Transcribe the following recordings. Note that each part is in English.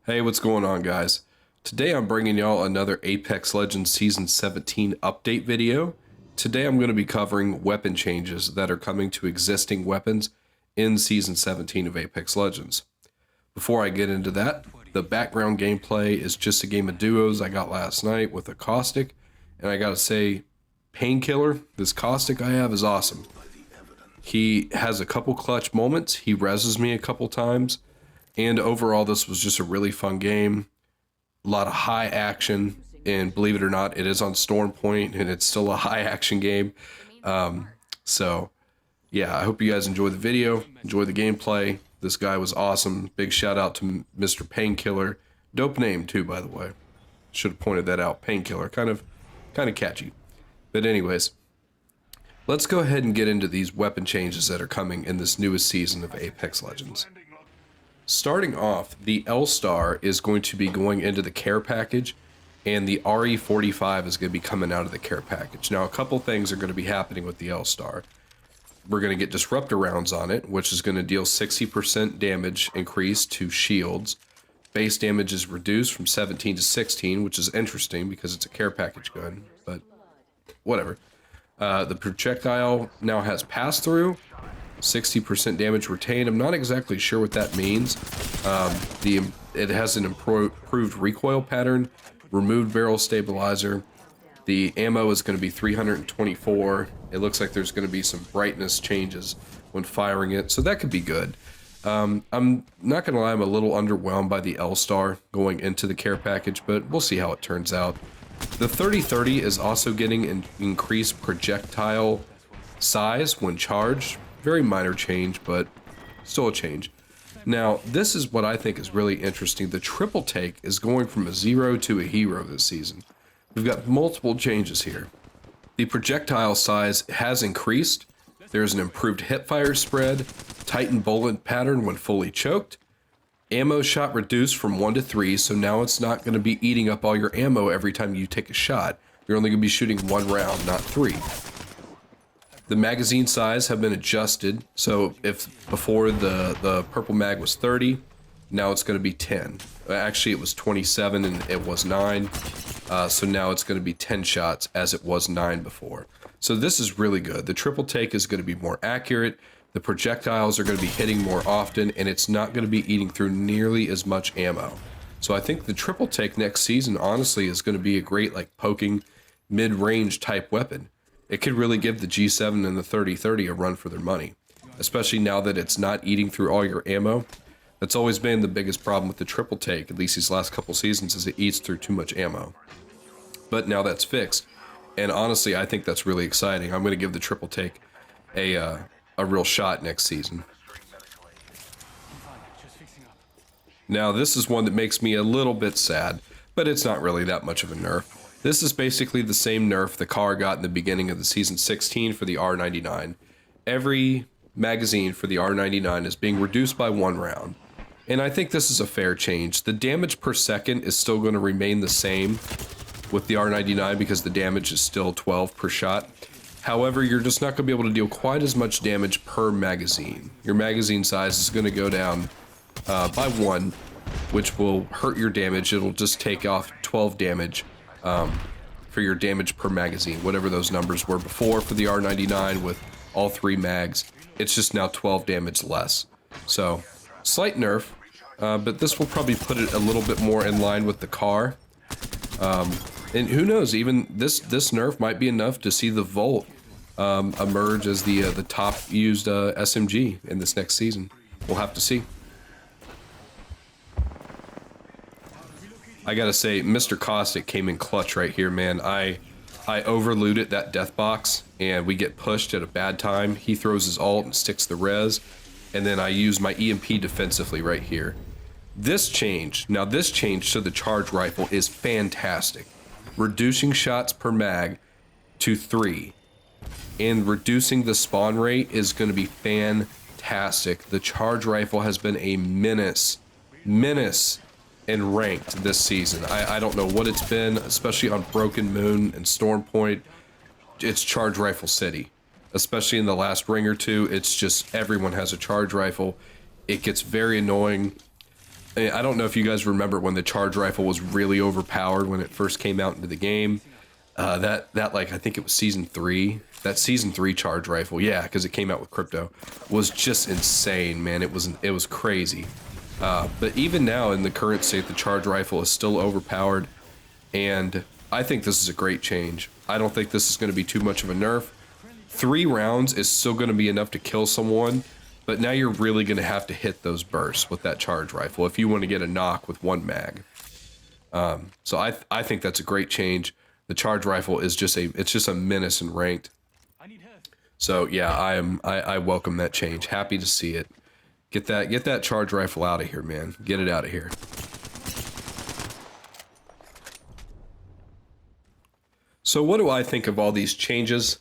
Hey, what's going on, guys? Today I'm bringing y'all another Apex Legends Season 17 update video. Today I'm going to be covering weapon changes that are coming to existing weapons in Season 17 of Apex Legends. Before I get into that, the background gameplay is just a game of duos I got last night with a Caustic, and I gotta say, Painkiller, this Caustic I have is awesome. He has a couple clutch moments, he reses me a couple times, and overall, this was just a really fun game. A lot of high action, and believe it or not, it is on Storm Point, and it's still a high action game. So, yeah, I hope you guys enjoy the video, enjoy the gameplay. This guy was awesome. Big shout out to Mr. Painkiller. Dope name too, by the way. Should have pointed that out. Painkiller, kind of catchy. But anyways, let's go ahead and get into these weapon changes that are coming in this newest season of Apex Legends. Starting off, the L-Star is going to be going into the care package, and the RE45 is going to be coming out of the care package. Now, a couple things are going to be happening with the L-Star. We're going to get disruptor rounds on it, which is going to deal 60% damage increase to shields. Base damage is reduced from 17 to 16, which is interesting because it's a care package gun, but whatever. The projectile now has pass-through. 60% damage retained. I'm not exactly sure what that means. It has an improved recoil pattern, removed barrel stabilizer. The ammo is going to be 324. It looks like there's going to be some brightness changes when firing it, so that could be good. I'm not going to lie, I'm a little underwhelmed by the L-Star going into the care package, but we'll see how it turns out. The 30-30 is also getting an increased projectile size when charged. Very minor change, but still a change. Now, this is what I think is really interesting. The triple take is going from a 0 to a hero this season. We've got multiple changes here. The projectile size has increased. There's an improved hipfire spread, tightened bullet pattern when fully choked. Ammo shot reduced from 1 to 3, so now it's not going to be eating up all your ammo every time you take a shot. You're only going to be shooting 1 round, not 3. The magazine size have been adjusted, so if before the purple mag was 30, now it's going to be 10. Actually, it was 27 and it was 9, so now it's going to be 10 shots as it was 9 before. So this is really good. The triple take is going to be more accurate, the projectiles are going to be hitting more often, and it's not going to be eating through nearly as much ammo. So I think the triple take next season, honestly, is going to be a great like poking mid-range type weapon. It could really give the G7 and the 30-30 a run for their money, especially now that it's not eating through all your ammo. That's always been the biggest problem with the triple take, at least these last couple seasons, is it eats through too much ammo. But now that's fixed, and honestly, I think that's really exciting. I'm going to give the triple take a real shot next season. Now, this is one that makes me a little bit sad, but it's not really that much of a nerf. This is basically the same nerf the car got in the beginning of the Season 16 for the R99. Every magazine for the R99 is being reduced by 1 round. And I think this is a fair change. The damage per second is still going to remain the same with the R99 because the damage is still 12 per shot. However, you're just not going to be able to deal quite as much damage per magazine. Your magazine size is going to go down by 1, which will hurt your damage. It'll just take off 12 damage. For your damage per magazine, whatever those numbers were before for the R99 with all 3 mags, it's just now 12 damage less. So, slight nerf, but this will probably put it a little bit more in line with the car. And who knows, even this nerf might be enough to see the Volt emerge as the top used SMG in this next season. We'll have to see. I gotta say, Mr. Caustic came in clutch right here, man. I overlooted that death box, and we get pushed at a bad time. He throws his ult and sticks the res, and then I use my EMP defensively right here. This change to the charge rifle is fantastic. Reducing shots per mag to 3, and reducing the spawn rate is going to be fantastic. The charge rifle has been a menace and ranked this season. I don't know what it's been, especially on Broken Moon and Storm Point. It's Charge Rifle City. Especially in the last ring or two, it's just everyone has a charge rifle. It gets very annoying. I don't know if you guys remember when the charge rifle was really overpowered when it first came out into the game. That like, I think it was season 3. That season 3 charge rifle, yeah, because it came out with crypto, was just insane, man. It was crazy. But even now in the current state, the charge rifle is still overpowered, and I think this is a great change. I don't think this is going to be too much of a nerf. 3 rounds is still going to be enough to kill someone, but now you're really going to have to hit those bursts with that charge rifle if you want to get a knock with 1 mag. So I think that's a great change. The charge rifle is just a menace in ranked. So yeah, I welcome that change. Happy to see it. Get that charge rifle out of here, man. Get it out of here. So what do I think of all these changes?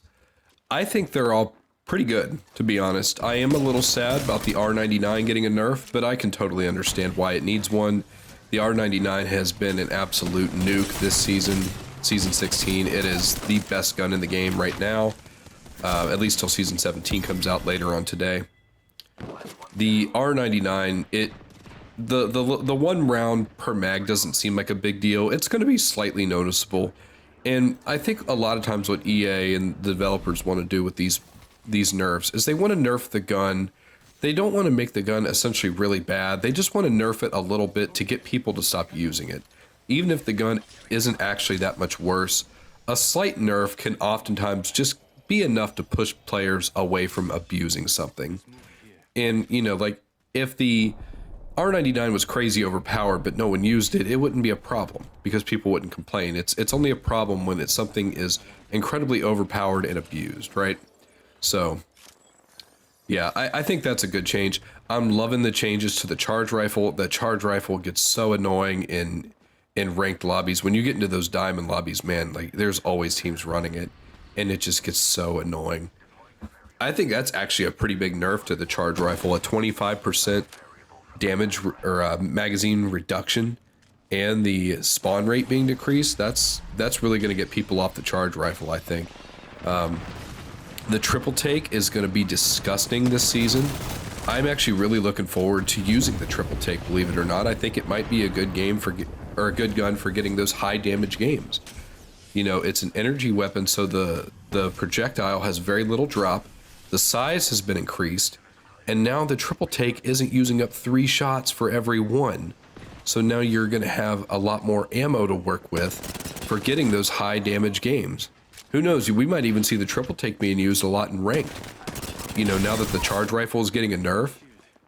I think they're all pretty good, to be honest. I am a little sad about the R99 getting a nerf, but I can totally understand why it needs one. The R99 has been an absolute nuke this season, Season 16. It is the best gun in the game right now, at least till Season 17 comes out later on today. The R99, the 1 round per mag doesn't seem like a big deal. It's going to be slightly noticeable. And I think a lot of times what EA and the developers want to do with these nerfs is they want to nerf the gun. They don't want to make the gun essentially really bad. They just want to nerf it a little bit to get people to stop using it. Even if the gun isn't actually that much worse, a slight nerf can oftentimes just be enough to push players away from abusing something. And, you know, like, if the R99 was crazy overpowered but no one used it, it wouldn't be a problem because people wouldn't complain. It's only a problem when something is incredibly overpowered and abused, right? So yeah, I think that's a good change. I'm loving the changes to the charge rifle. The charge rifle gets so annoying in ranked lobbies. When you get into those diamond lobbies, man, like, there's always teams running it, and it just gets so annoying. I think that's actually a pretty big nerf to the charge rifle. A 25% damage or magazine reduction and the spawn rate being decreased. That's really going to get people off the charge rifle, I think. The triple take is going to be disgusting this season. I'm actually really looking forward to using the triple take, believe it or not. I think it might be a good game or a good gun for getting those high damage games. You know, it's an energy weapon, so the projectile has very little drop. The size has been increased, and now the triple take isn't using up 3 shots for every 1. So now you're going to have a lot more ammo to work with for getting those high damage games. Who knows, we might even see the triple take being used a lot in ranked. You know, now that the charge rifle is getting a nerf,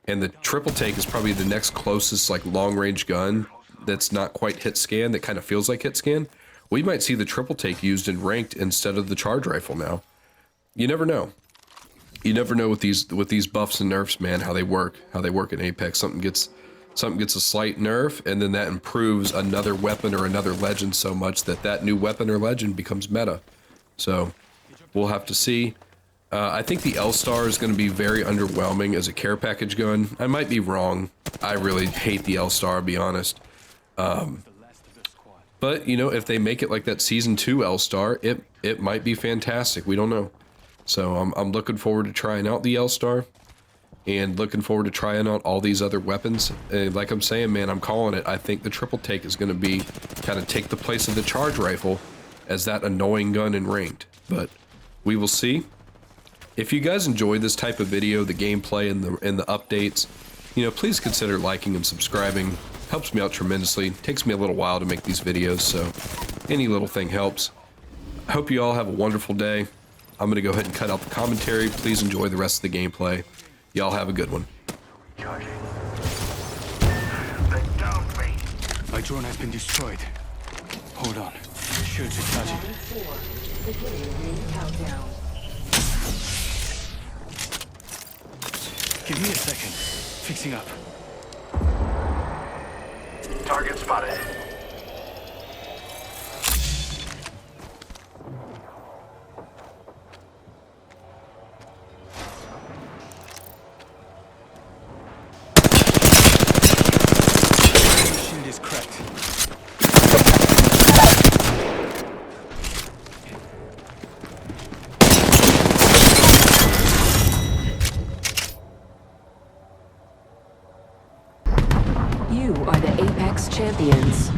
and the triple take is probably the next closest, like, long range gun that's not quite hit scan, that kind of feels like hit scan, we might see the triple take used in ranked instead of the charge rifle now. You never know. You never know with these buffs and nerfs, man, how they work in Apex. Something gets a slight nerf, and then that improves another weapon or another legend so much that new weapon or legend becomes meta. So we'll have to see. I think the L-Star is going to be very underwhelming as a care package gun. I might be wrong. I really hate the L-Star, I'll be honest. But, you know, if they make it like that Season 2 L-Star, it might be fantastic. We don't know. So I'm looking forward to trying out the L-Star, and looking forward to trying out all these other weapons. And like I'm saying, man, I'm calling it. I think the triple take is going to be kind of take the place of the charge rifle as that annoying gun in ranked. But we will see. If you guys enjoy this type of video, the gameplay and the updates, you know, please consider liking and subscribing. Helps me out tremendously. Takes me a little while to make these videos, so any little thing helps. I hope you all have a wonderful day. I'm going to go ahead and cut out the commentary. Please enjoy the rest of the gameplay. Y'all have a good one. Charging. They downed me. My drone has been destroyed. Hold on. Shields are charging. Give me a second. Fixing up. Target spotted. Shield is cracked. You champions.